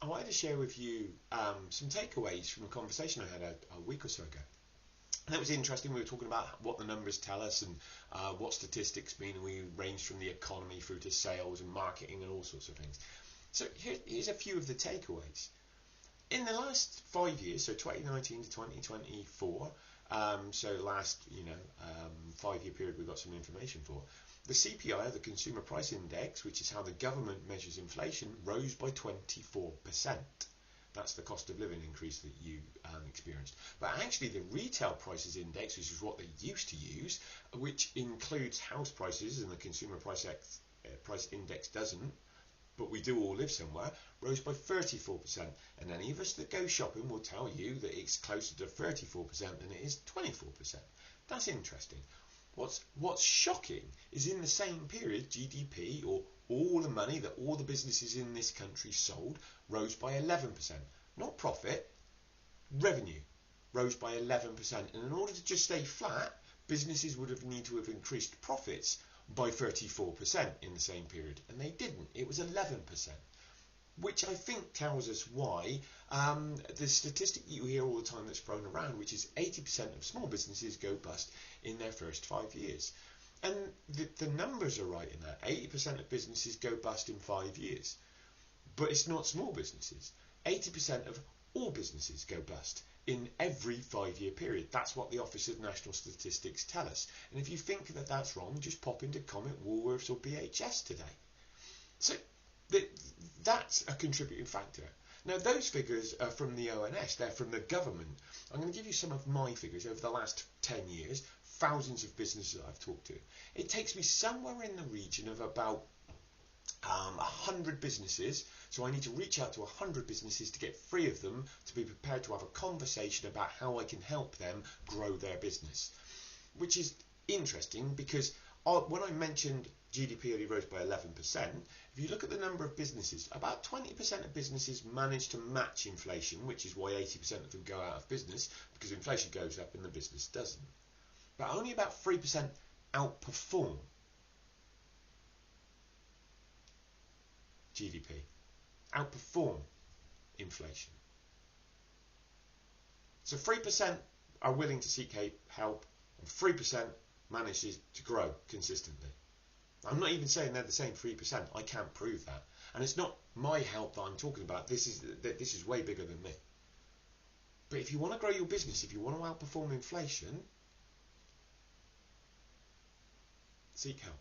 I wanted to share with you some takeaways from a conversation I had a week or so ago. And it was interesting. We were talking about what the numbers tell us and what statistics mean. And we ranged from the economy through to sales and marketing and all sorts of things. So here's a few of the takeaways. In the last 5 years, so 2019 to 2024, so last 5-year period we've got some information for, the CPI, the Consumer Price Index, which is how the government measures inflation, rose by 24%. That's the cost of living increase that you experienced. But actually the Retail Prices Index, which is what they used to use, which includes house prices, and the Consumer Price Index doesn't, but we do all live somewhere, rose by 34%. And any of us that go shopping will tell you that it's closer to 34% than it is 24%. That's interesting. What's shocking is in the same period, GDP, or all the money that all the businesses in this country sold, rose by 11%. Not profit, revenue rose by 11%. And in order to just stay flat, businesses would have need to have increased profits by 34% in the same period. And they didn't. It was 11%. Which I think tells us why the statistic you hear all the time that's thrown around, which is 80% of small businesses go bust in their first 5 years. And the numbers are right in that. 80% of businesses go bust in 5 years. But it's not small businesses. 80% of all businesses go bust in every 5-year period. That's what the Office of National Statistics tell us. And if you think that that's wrong, just pop into Comet, Woolworths or BHS today. So that's a contributing factor. Now those figures are from the ONS, they're from the government. I'm going to give you some of my figures over the last 10 years, thousands of businesses I've talked to. It takes me somewhere in the region of about 100 businesses, so I need to reach out to 100 businesses to get 3 of them to be prepared to have a conversation about how I can help them grow their business. Which is interesting because when I mentioned GDP only rose by 11%, if you look at the number of businesses, about 20% of businesses manage to match inflation, which is why 80% of them go out of business, because inflation goes up and the business doesn't. But only about 3% outperform GDP, outperform inflation. So 3% are willing to seek help, and 3% manages to grow consistently. I'm not even saying they're the same 3%. I can't prove that. And it's not my help that I'm talking about. This is way bigger than me. But if you want to grow your business, if you want to outperform inflation, seek help.